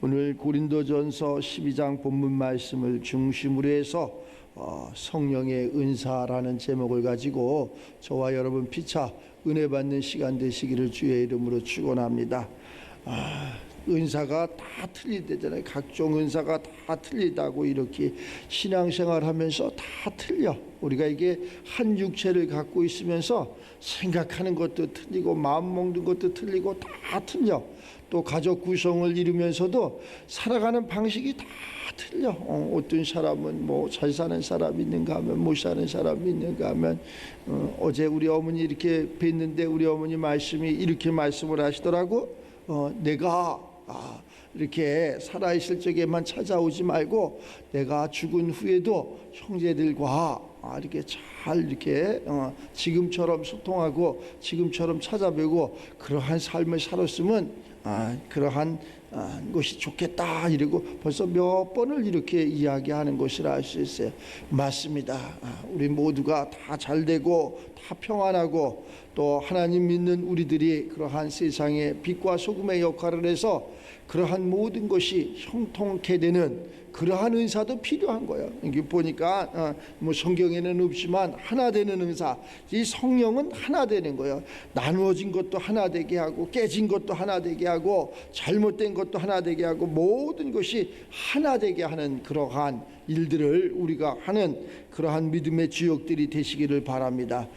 오늘 고린도전서 12장 본문 말씀을 중심으로 해서 성령의 은사라는 제목을 가지고 저와 여러분 피차 은혜 받는 시간 되시기를 주의 이름으로 축원합니다. 은사가 다 틀리대잖아요. 각종 은사가 다 틀리다고 이렇게 신앙생활하면서 다 틀려. 우리가 이게 한 육체를 갖고 있으면서 생각하는 것도 틀리고 마음 먹는 것도 틀리고 다 틀려. 또 가족 구성을 이루면서도 살아가는 방식이 다 틀려. 어떤 사람은 뭐 잘 사는 사람이 있는가 하면 못 사는 사람이 있는가 하면 어제 우리 어머니 이렇게 뵀는데 우리 어머니 말씀이 이렇게 말씀을 하시더라고. 내가 이렇게 살아있을 적에만 찾아오지 말고 내가 죽은 후에도 형제들과 이렇게 잘 이렇게 지금처럼 소통하고 지금처럼 찾아뵈고 그러한 삶을 살았으면 그러한 것이 좋겠다 이러고 벌써 몇 번을 이렇게 이야기하는 것이라 할 수 있어요. 맞습니다. 우리 모두가 다 잘되고 다 평안하고 또 하나님 믿는 우리들이 그러한 세상의 빛과 소금의 역할을 해서 그러한 모든 것이 형통케 되는 그러한 은사도 필요한 거예요. 이게 보니까 뭐 성경에는 없지만 하나 되는 은사, 이 성령은 하나 되는 거예요. 나누어진 것도 하나 되게 하고 깨진 것도 하나 되게 하고 잘못된 것도 하나 되게 하고 모든 것이 하나 되게 하는 그러한 일들을 우리가 하는 그러한 믿음의 주역들이 되시기를 바랍니다.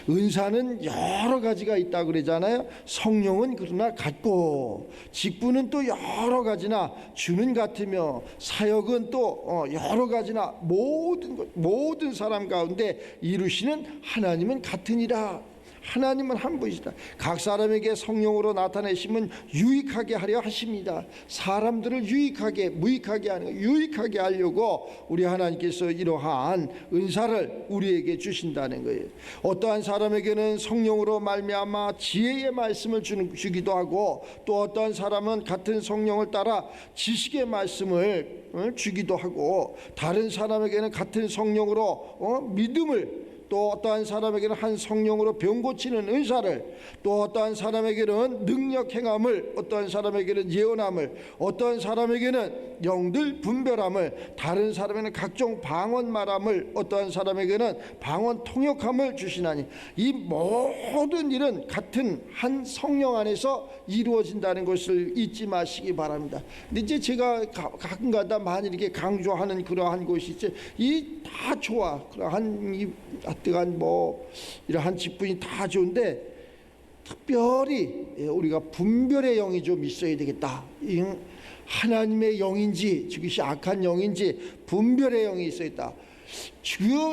은사는 여러 가지가 있다 그러잖아요. 성령은 그러나 같고 직분은 또 여러 가지나 주는 같으며 사역은 또 여러 가지나 모든 사람 가운데 이루시는 하나님은 같으니라. 하나님은 한 분이시다. 각 사람에게 성령으로 나타내심은 유익하게 하려 하십니다. 사람들을 유익하게 무익하게 하는 거, 유익하게 하려고 우리 하나님께서 이러한 은사를 우리에게 주신다는 거예요. 어떠한 사람에게는 성령으로 말미암아 지혜의 말씀을 주기도 하고 또 어떠한 사람은 같은 성령을 따라 지식의 말씀을 주기도 하고 다른 사람에게는 같은 성령으로 믿음을 또 어떠한 사람에게는 한 성령으로 병 고치는 은사를 또 어떠한 사람에게는 능력 행함을 어떠한 사람에게는 예언함을 어떠한 사람에게는 영들 분별함을 다른 사람에게는 각종 방언 말함을 어떠한 사람에게는 방언 통역함을 주시나니 이 모든 일은 같은 한 성령 안에서 이루어진다는 것을 잊지 마시기 바랍니다. 근데 이제 제가 가끔가다 많이 이렇게 강조하는 그러한 것이 이제 이 다 좋아. 그러한 하여간 뭐 이러한 직분이 다 좋은데 특별히 우리가 분별의 영이 좀 있어야 되겠다. 하나님의 영인지 저것이 악한 영인지 분별의 영이 있어야 있다.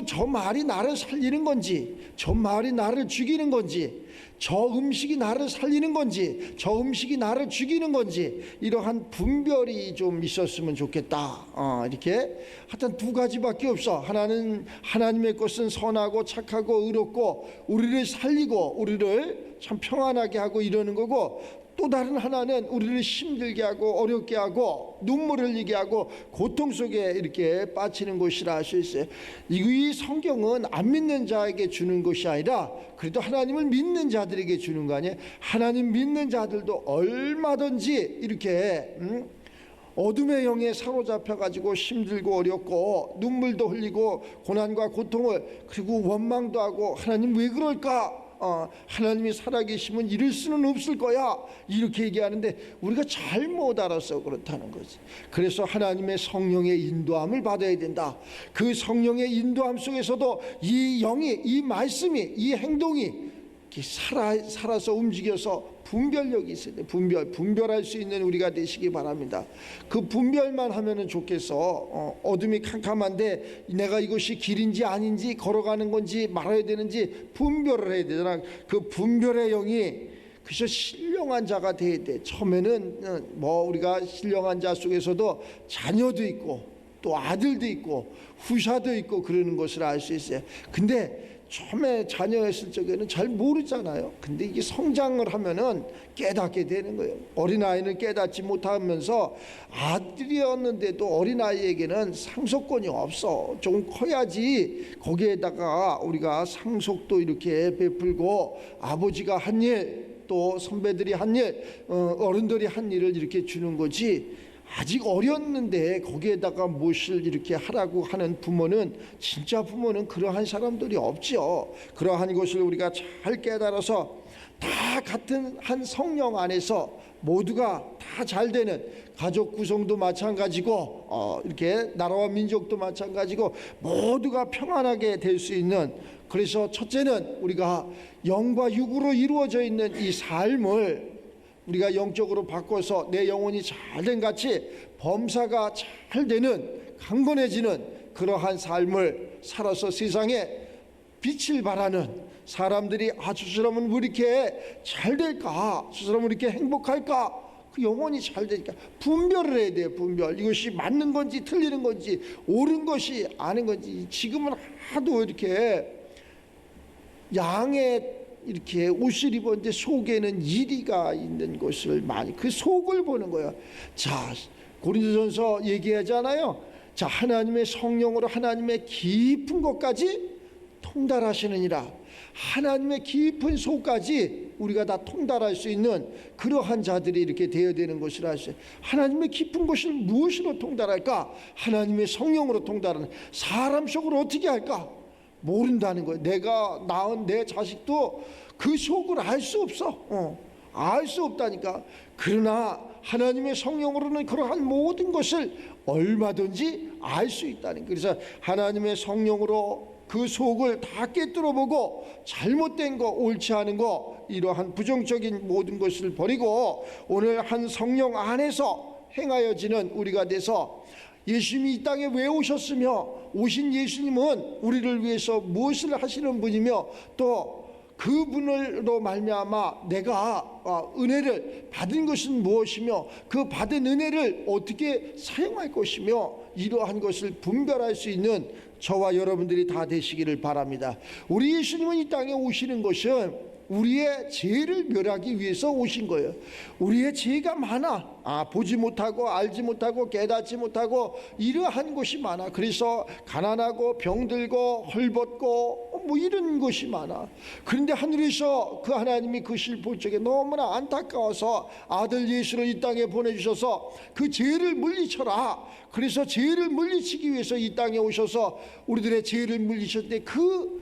저 말이 나를 살리는 건지 저 말이 나를 죽이는 건지 저 음식이 나를 살리는 건지 저 음식이 나를 죽이는 건지 이러한 분별이 좀 있었으면 좋겠다. 이렇게 하여튼 두 가지밖에 없어. 하나는 하나님의 것은 선하고 착하고 의롭고 우리를 살리고 우리를 참 평안하게 하고 이러는 거고 또 다른 하나는 우리를 힘들게 하고 어렵게 하고 눈물을 흘리게 하고 고통 속에 이렇게 빠지는 것이라 할 수 있어요. 이 성경은 안 믿는 자에게 주는 것이 아니라 그래도 하나님을 믿는 자들에게 주는 거 아니에요. 하나님 믿는 자들도 얼마든지 이렇게 어둠의 영에 사로잡혀 가지고 힘들고 어렵고 눈물도 흘리고 고난과 고통을 그리고 원망도 하고 하나님 왜 그럴까? 하나님이 살아계시면 이럴 수는 없을 거야 이렇게 얘기하는데 우리가 잘못 알아서 그렇다는 거지. 그래서 하나님의 성령의 인도함을 받아야 된다. 그 성령의 인도함 속에서도 이 영이 이 말씀이 이 행동이 살아서 움직여서 분별력이 있어야 돼. 분별할 수 있는 우리가 되시기 바랍니다. 그 분별만 하면은 좋겠어. 어둠이 캄캄한데 내가 이것이 길인지 아닌지 걸어가는 건지 말아야 되는지 분별을 해야 되잖아. 그 분별의 영이 그래서 신령한 자가 돼야 돼. 처음에는 뭐 우리가 신령한 자 속에서도 자녀도 있고 또 아들도 있고 후사도 있고 그러는 것을 알 수 있어요. 근데 처음에 자녀였을 적에는 잘 모르잖아요. 근데 이게 성장을 하면은 깨닫게 되는 거예요. 어린아이는 깨닫지 못하면서 아들이었는데도 어린아이에게는 상속권이 없어. 좀 커야지 거기에다가 우리가 상속도 이렇게 베풀고 아버지가 한 일 또 선배들이 한 일, 어른들이 한 일을 이렇게 주는 거지. 아직 어렸는데 거기에다가 무엇을 이렇게 하라고 하는 부모는, 진짜 부모는 그러한 사람들이 없죠. 그러한 것을 우리가 잘 깨달아서 다 같은 한 성령 안에서 모두가 다 잘 되는, 가족 구성도 마찬가지고 이렇게 나라와 민족도 마찬가지고 모두가 평안하게 될 수 있는, 그래서 첫째는 우리가 영과 육으로 이루어져 있는 이 삶을 우리가 영적으로 바꿔서 내 영혼이 잘된 같이 범사가 잘 되는, 강건해지는 그러한 삶을 살아서 세상에 빛을 발하는, 사람들이 저 사람은 왜 이렇게 잘 될까, 저 사람은 왜 이렇게 행복할까, 그 영혼이 잘 되니까 분별을 해야 돼요. 분별. 이것이 맞는 건지 틀리는 건지, 옳은 것이 아닌 건지. 지금은 하도 이렇게 양의 이렇게 옷을 입었는데 속에는 이리가 있는 것을 많이, 그 속을 보는 거예요. 자, 고린도전서 얘기하잖아요. 자, 하나님의 성령으로 하나님의 깊은 것까지 통달하시느니라. 하나님의 깊은 속까지 우리가 다 통달할 수 있는 그러한 자들이 이렇게 되어야 되는 것을 아시죠. 하나님의 깊은 것을 무엇으로 통달할까? 하나님의 성령으로 통달하는. 사람 속으로 어떻게 할까? 모른다는 거예요. 내가 낳은 내 자식도 그 속을 알 수 없어. 알 수 없다니까. 그러나 하나님의 성령으로는 그러한 모든 것을 얼마든지 알 수 있다는 거예요. 그래서 하나님의 성령으로 그 속을 다 꿰뚫어 보고 잘못된 거, 옳지 않은 거, 이러한 부정적인 모든 것을 버리고 오늘 한 성령 안에서 행하여지는 우리가 돼서, 예수님이 이 땅에 왜 오셨으며, 오신 예수님은 우리를 위해서 무엇을 하시는 분이며, 또 그분으로 말미암아 내가 은혜를 받은 것은 무엇이며, 그 받은 은혜를 어떻게 사용할 것이며, 이러한 것을 분별할 수 있는 저와 여러분들이 다 되시기를 바랍니다. 우리 예수님은 이 땅에 오시는 것은 우리의 죄를 멸하기 위해서 오신 거예요. 우리의 죄가 많아. 보지 못하고 알지 못하고 깨닫지 못하고 이러한 것이 많아. 그래서 가난하고 병들고 헐벗고 뭐 이런 것이 많아. 그런데 하늘에서 그 하나님이 그 실볼 적에 너무나 안타까워서 아들 예수를 이 땅에 보내주셔서 그 죄를 물리쳐라. 그래서 죄를 물리치기 위해서 이 땅에 오셔서 우리들의 죄를 물리셨는데, 그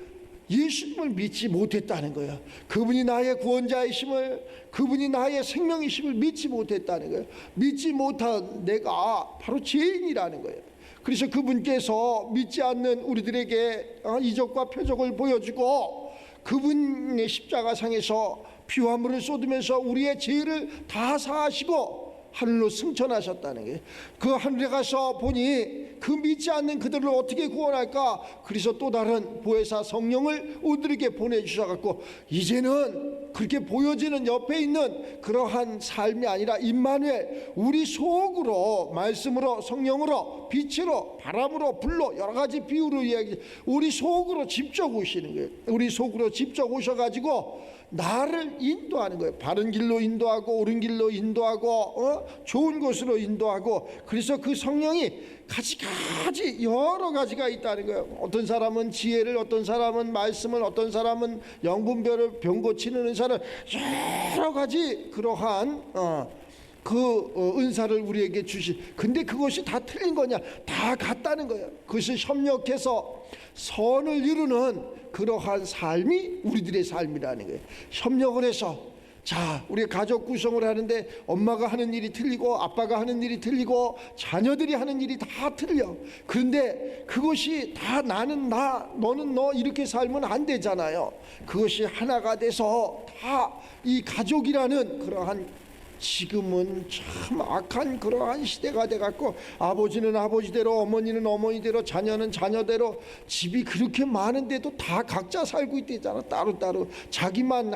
예수님을 믿지 못했다는 거예요. 그분이 나의 구원자이심을, 그분이 나의 생명이심을 믿지 못했다는 거예요. 믿지 못한 내가 바로 죄인이라는 거예요. 그래서 그분께서 믿지 않는 우리들에게 이적과 표적을 보여주고 그분의 십자가상에서 피와 물을 쏟으면서 우리의 죄를 다 사하시고 하늘로 승천하셨다는 게, 그 하늘에 가서 보니 그 믿지 않는 그들을 어떻게 구원할까? 그래서 또 다른 보혜사 성령을 우리들에게 보내주셔갖고 이제는 그렇게 보여지는 옆에 있는 그러한 삶이 아니라 임마누엘, 우리 속으로 말씀으로, 성령으로, 빛으로, 바람으로, 불로, 여러 가지 비유로 이야기, 우리 속으로 직접 오시는 거예요. 우리 속으로 직접 오셔가지고 나를 인도하는 거예요. 바른 길로 인도하고 옳은 길로 인도하고 좋은 곳으로 인도하고. 그래서 그 성령이 가지 여러 가지가 있다는 거예요. 어떤 사람은 지혜를, 어떤 사람은 말씀을, 어떤 사람은 영분별을, 병 고치는 은사를, 여러 가지 그러한 은사를 우리에게 주시. 근데 그것이 다 틀린 거냐? 다 같다는 거예요. 그것을 협력해서 선을 이루는 그러한 삶이 우리들의 삶이라는 거예요. 협력을 해서, 자, 우리 가족 구성을 하는데 엄마가 하는 일이 틀리고 아빠가 하는 일이 틀리고 자녀들이 하는 일이 다 틀려. 그런데 그것이 다 나는 나, 너는 너, 이렇게 살면 안 되잖아요. 그것이 하나가 돼서 다 이 가족이라는 그러한, 지금은 참 악한 그러한 시대가 돼갖고 아버지는 아버지대로, 어머니는 어머니대로, 자녀는 자녀대로, 집이 그렇게 많은데도 다 각자 살고 있대잖아. 따로따로 자기만,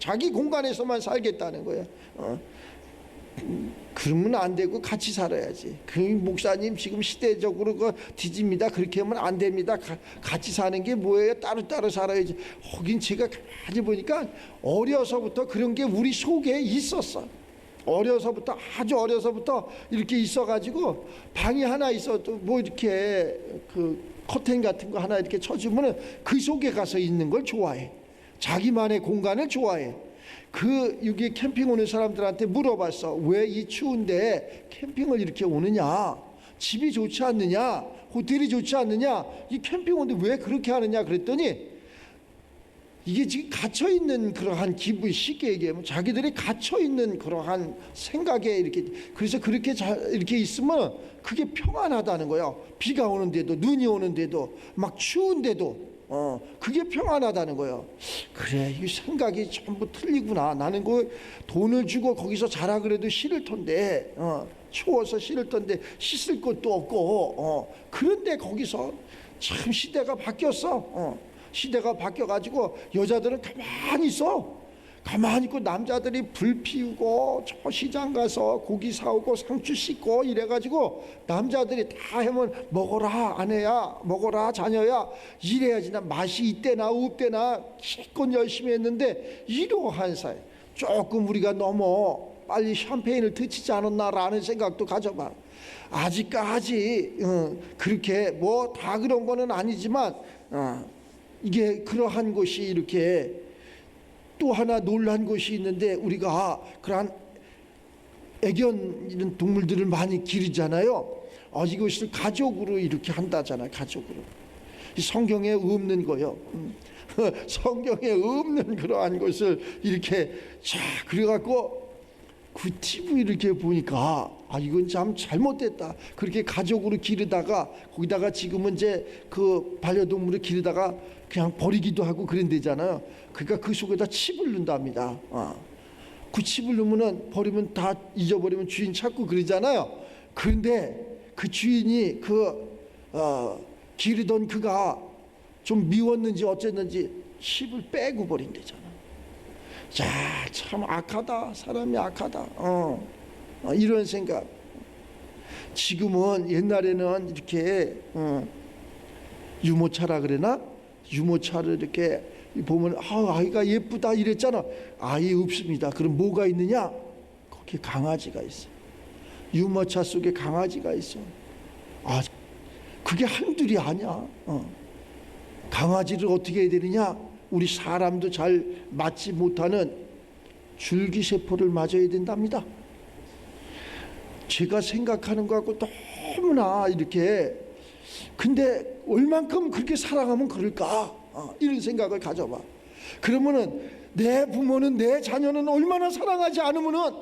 자기 공간에서만 살겠다는 거야. 그러면 안 되고 같이 살아야지. 그 목사님 지금 시대적으로 그 뒤집니다. 그렇게 하면 안 됩니다. 같이 사는 게 뭐예요? 따로따로 살아야지. 하긴 제가 가만히 보니까 어려서부터 그런 게 우리 속에 있었어. 어려서부터, 아주 어려서부터 이렇게 있어가지고 방이 하나 있어도 뭐 이렇게 그 커튼 같은 거 하나 이렇게 쳐주면은 그 속에 가서 있는 걸 좋아해. 자기만의 공간을 좋아해. 여기 캠핑 오는 사람들한테 물어봤어. 왜 이 추운데 캠핑을 이렇게 오느냐? 집이 좋지 않느냐? 호텔이 좋지 않느냐? 이 캠핑 오는데 왜 그렇게 하느냐? 그랬더니 이게 지금 갇혀있는 그러한 기분, 쉽게 얘기하면 자기들이 갇혀있는 그러한 생각에 이렇게, 그래서 그렇게 이렇게 있으면 그게 평안하다는 거예요. 비가 오는데도, 눈이 오는데도, 막 추운데도 그게 평안하다는 거예요. 그래, 이 생각이 전부 틀리구나. 나는 그 돈을 주고 거기서 자라 그래도 싫을 텐데, 추워서 싫을 텐데 씻을 것도 없고, 그런데 거기서 참 시대가 바뀌었어. 시대가 바뀌어가지고 여자들은 가만히 있어. 가만히 있고 남자들이 불 피우고 저 시장 가서 고기 사오고 상추 씻고 이래가지고 남자들이 다 하면 먹어라 아내야, 먹어라 자녀야, 이래야지. 나 맛이 있대나 없대나 실컷 열심히 했는데 이러한 사이 조금 우리가 너무 빨리 샴페인을 드치지 않았나라는 생각도 가져봐. 아직까지 그렇게 뭐 다 그런 거는 아니지만 이게 그러한 것이 이렇게 또 하나 놀란 것이 있는데, 우리가 그러한 애견 이런 동물들을 많이 기르잖아요. 이것을 가족으로 이렇게 한다잖아요. 가족으로. 성경에 없는 거요. 성경에 없는 그러한 것을 이렇게 그래갖고 그 TV 이렇게 보니까 이건 참 잘못됐다. 그렇게 가족으로 기르다가 거기다가 지금은 이제 그 반려동물을 기르다가 그냥 버리기도 하고 그런데잖아요. 그러니까 그 속에다 칩을 넣는답니다. 그 칩을 넣으면은 버리면 다 잊어버리면 주인 찾고 그러잖아요. 그런데 그 주인이 기르던 그가 좀 미웠는지 어쨌는지 칩을 빼고 버린대잖아. 자, 참 악하다. 사람이 악하다. 이런 생각. 지금은 옛날에는 이렇게 유모차라 그러나? 유모차를 이렇게 보면 아이가 예쁘다 이랬잖아. 아이 없습니다. 그럼 뭐가 있느냐? 거기 강아지가 있어. 유모차 속에 강아지가 있어. 그게 한둘이 아니야. 강아지를 어떻게 해야 되느냐? 우리 사람도 잘 맞지 못하는 줄기세포를 맞아야 된답니다. 제가 생각하는 것하고 너무나 이렇게, 근데 얼만큼 그렇게 사랑하면 그럴까? 이런 생각을 가져봐. 그러면은 내 부모는, 내 자녀는 얼마나 사랑하지 않으면은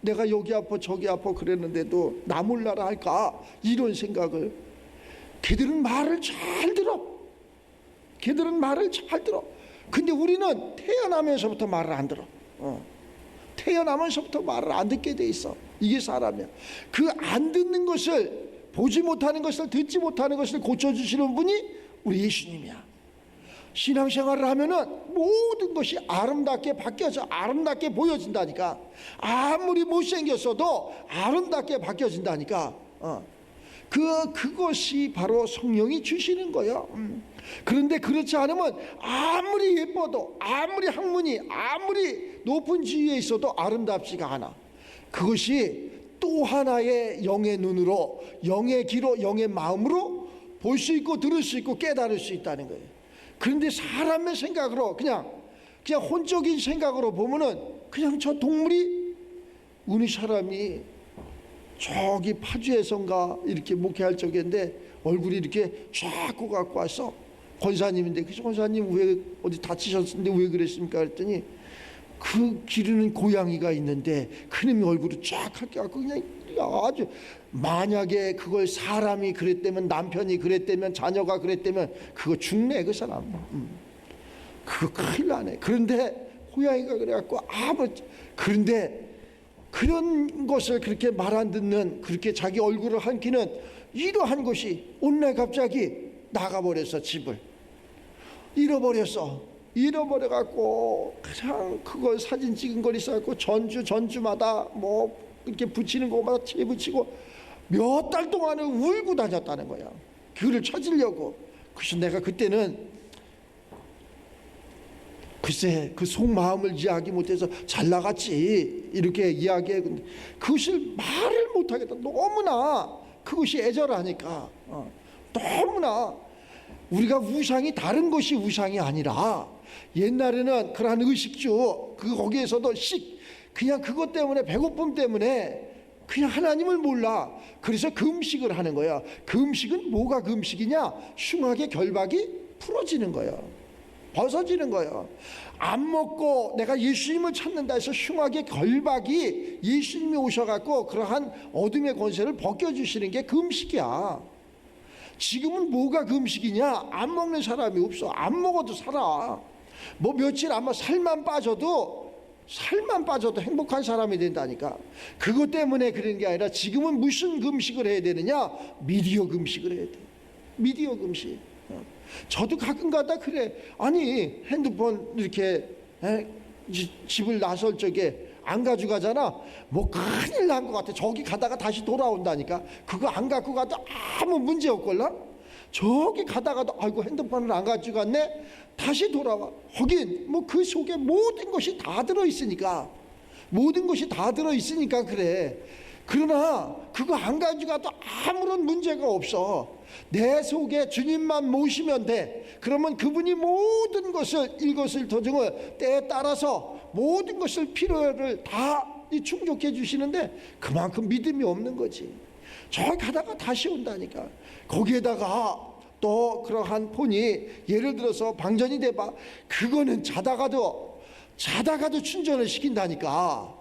내가 여기 아파 저기 아파 그랬는데도 나 몰라라 할까? 이런 생각을. 걔들은 말을 잘 들어. 걔들은 말을 잘 들어. 근데 우리는 태어나면서부터 말을 안 들어. 태어나면서부터 말을 안 듣게 돼 있어. 이게 사람이야. 그 안 듣는 것을, 보지 못하는 것을, 듣지 못하는 것을 고쳐주시는 분이 우리 예수님이야. 신앙생활을 하면은 모든 것이 아름답게 바뀌어져 아름답게 보여진다니까. 아무리 못생겼어도 아름답게 바뀌어진다니까. 그것이 바로 성령이 주시는 거예요. 그런데 그렇지 않으면 아무리 예뻐도, 아무리 학문이 아무리 높은 지위에 있어도 아름답지가 않아. 그것이 또 하나의 영의 눈으로, 영의 귀로, 영의 마음으로 볼 수 있고 들을 수 있고 깨달을 수 있다는 거예요. 그런데 사람의 생각으로 그냥 혼적인 생각으로 보면은 그냥 저 동물이, 어느 사람이 저기 파주에선가 이렇게 목회할 적인데 얼굴이 이렇게 쫙 갖고 왔어. 권사님인데, 그 권사님 왜 어디 다치셨는데 왜 그랬습니까? 그랬더니 그 기르는 고양이가 있는데 그놈이 얼굴을 쫙 하게 갖고 그냥 아주, 만약에 그걸 사람이 그랬다면, 남편이 그랬다면, 자녀가 그랬다면 그거 죽네 그 사람. 그거 큰일 나네. 그런데 고양이가 그래갖고 그런데 그런 것을 그렇게 말 안 듣는, 그렇게 자기 얼굴을 한기는 이러한 것이 오늘 갑자기 나가버렸어. 집을 잃어버려갖고 그냥 그걸 사진 찍은 걸 있어갖고 전주마다 뭐 이렇게 붙이는 것마다 재붙이고 몇 달 동안을 울고 다녔다는 거야. 그를 찾으려고. 그래서 내가 그때는 글쎄 그 속마음을 이야기 못해서 잘 나갔지 이렇게 이야기해. 그것을 말을 못하겠다. 너무나 그것이 애절하니까. 너무나 우리가 우상이 다른 것이 우상이 아니라 옛날에는 그러한 의식주 거기에서도 그냥 그것 때문에 배고픔 때문에 그냥 하나님을 몰라. 그래서 금식을 하는 거야. 금식은 뭐가 금식이냐? 흉악의 결박이 풀어지는 거야. 벗어지는 거예요. 안 먹고 내가 예수님을 찾는다 해서 흉악의 결박이 예수님이 오셔갖고 그러한 어둠의 권세를 벗겨주시는 게 금식이야. 지금은 뭐가 금식이냐? 안 먹는 사람이 없어. 안 먹어도 살아. 뭐 며칠 안 먹어 살만 빠져도 행복한 사람이 된다니까. 그것 때문에 그런 게 아니라 지금은 무슨 금식을 해야 되느냐? 미디어 금식을 해야 돼. 미디어 금식. 저도 가끔 가다 그래. 아니 핸드폰 이렇게 집을 나설 적에 안 가져가잖아. 뭐 큰일 난 것 같아. 저기 가다가 다시 돌아온다니까. 그거 안 갖고 가도 아무 문제 없걸라. 저기 가다가도 아이고 핸드폰을 안 가져갔네. 다시 돌아와. 하긴 뭐 그 속에 모든 것이 다 들어있으니까 그래. 그러나 그거 안 가져가도 아무런 문제가 없어. 내 속에 주님만 모시면 돼. 그러면 그분이 모든 것을 일거수일투족을 때에 따라서 모든 것을 필요를 다 충족해 주시는데 그만큼 믿음이 없는 거지. 저기 가다가 다시 온다니까. 거기에다가 또 그러한 폰이 예를 들어서 방전이 돼봐. 그거는 자다가도 충전을 시킨다니까.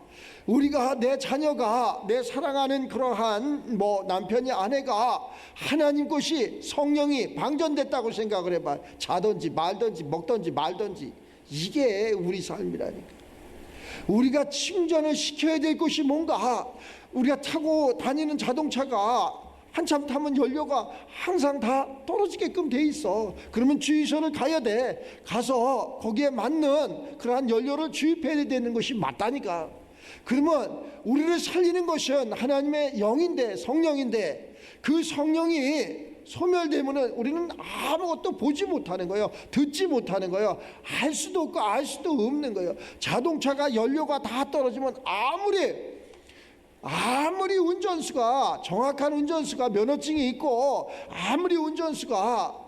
우리가 내 자녀가 내 사랑하는 그러한 뭐 남편이 아내가 하나님 것이 성령이 방전됐다고 생각을 해봐. 자든지 말든지 먹든지 말든지 이게 우리 삶이라니까. 우리가 충전을 시켜야 될 것이 뭔가. 우리가 타고 다니는 자동차가 한참 타면 연료가 항상 다 떨어지게끔 돼 있어. 그러면 주유소를 가야 돼. 가서 거기에 맞는 그러한 연료를 주입해야 되는 것이 맞다니까. 그러면 우리를 살리는 것은 하나님의 영인데, 성령인데, 그 성령이 소멸되면 우리는 아무것도 보지 못하는 거예요. 듣지 못하는 거예요. 알 수도 없고 알 수도 없는 거예요. 자동차가 연료가 다 떨어지면 아무리 운전수가 정확한 운전수가 면허증이 있고 아무리 운전수가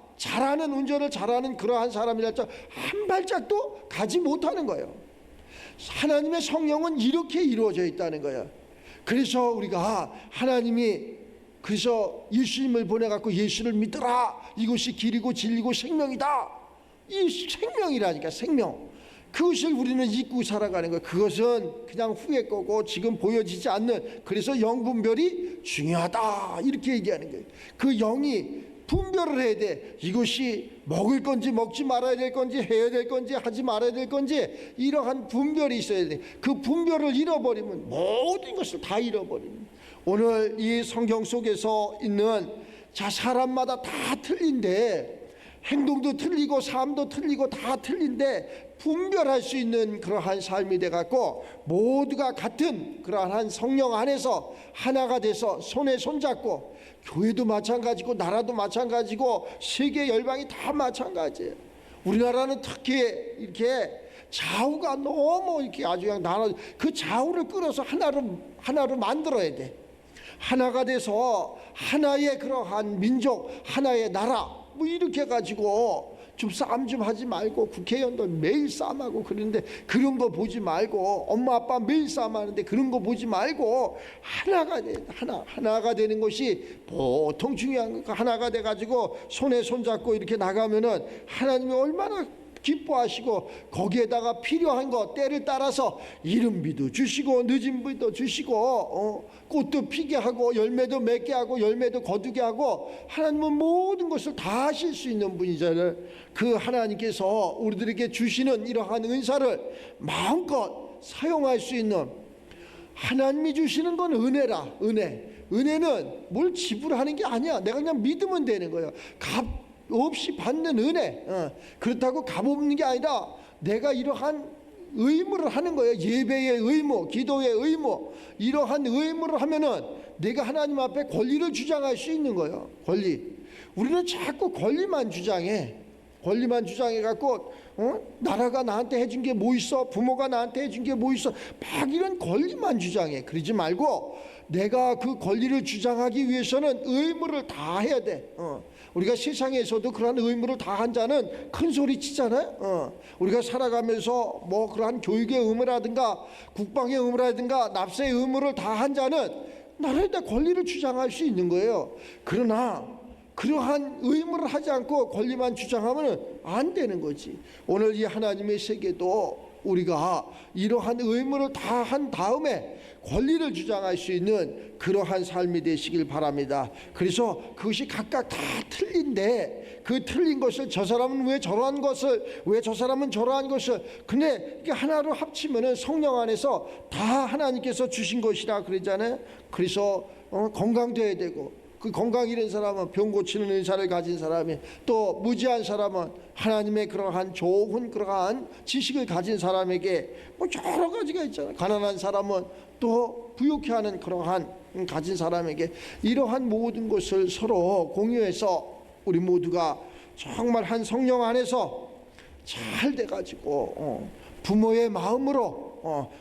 운전을 잘하는 그러한 사람이랄지 한 발짝도 가지 못하는 거예요. 하나님의 성령은 이렇게 이루어져 있다는 거예요. 그래서 우리가 하나님이 그래서 예수님을 보내갖고 예수를 믿으라. 이것이 길이고 진리고 생명이다. 이 생명이라니까. 생명. 그것을 우리는 잊고 살아가는 거예요. 그것은 그냥 후의 거고 지금 보여지지 않는. 그래서 영분별이 중요하다 이렇게 얘기하는 거예요. 그 영이 분별을 해야 돼. 이것이 먹을 건지 먹지 말아야 될 건지 해야 될 건지 하지 말아야 될 건지 이러한 분별이 있어야 돼. 그 분별을 잃어버리면 모든 것을 다 잃어버립니다. 오늘 이 성경 속에서 있는 사람마다 다 틀린데 행동도 틀리고 삶도 틀리고 다 틀린데 분별할 수 있는 그러한 삶이 돼갖고 모두가 같은 그러한 성령 안에서 하나가 돼서 손에 손잡고 교회도 마찬가지고 나라도 마찬가지고 세계 열방이 다 마찬가지예요. 우리나라는 특히 이렇게 좌우가 너무 이렇게 아주 그냥 나눠 그 좌우를 끌어서 하나로 만들어야 돼. 하나가 돼서 하나의 그러한 민족, 하나의 나라 뭐 이렇게 가지고 좀 싸움 좀 하지 말고 국회의원들 매일 싸움하고 그러는데 그런 거 보지 말고 엄마 아빠 매일 싸움하는데 그런 거 보지 말고 하나가 돼. 하나가 되는 것이 보통 중요한 거. 하나가 돼가지고 손에 손잡고 이렇게 나가면은 하나님이 얼마나 기뻐하시고 거기에다가 필요한 거 때를 따라서 이른비도 주시고 늦은 비도 주시고 꽃도 피게 하고 열매도 맺게 하고 열매도 거두게 하고 하나님은 모든 것을 다 하실 수 있는 분이잖아요. 그 하나님께서 우리들에게 주시는 이러한 은사를 마음껏 사용할 수 있는 하나님이 주시는 건 은혜라. 은혜는 뭘 지불하는 게 아니야. 내가 그냥 믿으면 되는 거예요. 값 없이 받는 은혜. 그렇다고 값없는 게 아니라 내가 이러한 의무를 하는 거예요. 예배의 의무, 기도의 의무. 이러한 의무를 하면은 내가 하나님 앞에 권리를 주장할 수 있는 거예요. 권리. 우리는 자꾸 권리만 주장해. 권리만 주장해갖고 나라가 나한테 해준 게 뭐 있어? 부모가 나한테 해준 게 뭐 있어? 막 이런 권리만 주장해. 그러지 말고 내가 그 권리를 주장하기 위해서는 의무를 다 해야 돼. 우리가 세상에서도 그러한 의무를 다한 자는 큰 소리 치잖아요. 우리가 살아가면서 뭐 그러한 교육의 의무라든가 국방의 의무라든가 납세의 의무를 다한 자는 나라에 대한 권리를 주장할 수 있는 거예요. 그러나 그러한 의무를 하지 않고 권리만 주장하면 안 되는 거지. 오늘 이 하나님의 세계도 우리가 이러한 의무를 다 한 다음에 권리를 주장할 수 있는 그러한 삶이 되시길 바랍니다. 그래서 그것이 각각 다 틀린데 그 틀린 것을 저 사람은 왜 저러한 것을 왜 저 사람은 저러한 것을 근데 이게 하나로 합치면은 성령 안에서 다 하나님께서 주신 것이라 그러잖아요. 그래서 건강돼야 되고 그 건강 잃은 사람은 병 고치는 은사를 가진 사람이 또 무지한 사람은 하나님의 그러한 좋은 그러한 지식을 가진 사람에게 뭐 여러 가지가 있잖아요. 가난한 사람은 또 부유케 하는 그러한 가진 사람에게 이러한 모든 것을 서로 공유해서 우리 모두가 정말 한 성령 안에서 잘 돼가지고 부모의 마음으로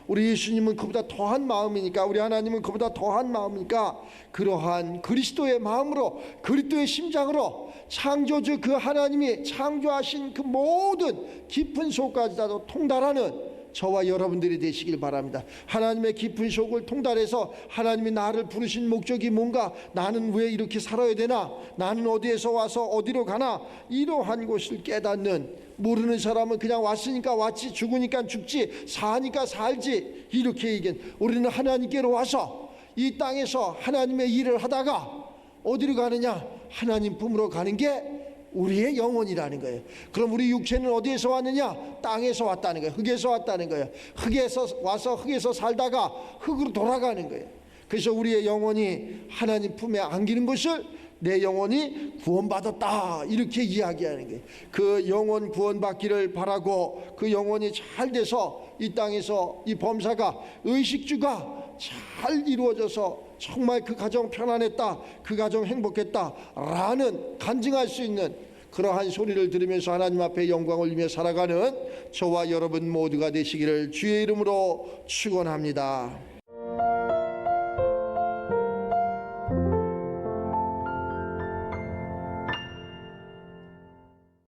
우리 예수님은 그보다 더한 마음이니까 우리 하나님은 그보다 더한 마음이니까 그러한 그리스도의 마음으로 그리스도의 심장으로 창조주 그 하나님이 창조하신 그 모든 깊은 속까지 다 통달하는 저와 여러분들이 되시길 바랍니다. 하나님의 깊은 속을 통달해서 하나님이 나를 부르신 목적이 뭔가, 나는 왜 이렇게 살아야 되나, 나는 어디에서 와서 어디로 가나, 이러한 것을 깨닫는, 모르는 사람은 그냥 왔으니까 왔지, 죽으니까 죽지, 사니까 살지 이렇게 얘기한, 우리는 하나님께로 와서 이 땅에서 하나님의 일을 하다가 어디로 가느냐, 하나님 품으로 가는 게 우리의 영혼이라는 거예요. 그럼 우리 육체는 어디에서 왔느냐? 땅에서 왔다는 거예요. 흙에서 왔다는 거예요. 흙에서 와서 흙에서 살다가 흙으로 돌아가는 거예요. 그래서 우리의 영혼이 하나님 품에 안기는 것을 내 영혼이 구원받았다 이렇게 이야기하는 거예요. 그 영혼 구원받기를 바라고 그 영혼이 잘 돼서 이 땅에서 이 범사가 의식주가 잘 이루어져서 정말 그 가정 편안했다, 그 가정 행복했다라는 간증할 수 있는 그러한 소리를 들으면서 하나님 앞에 영광을 올리며 살아가는 저와 여러분 모두가 되시기를 주의 이름으로 축원합니다.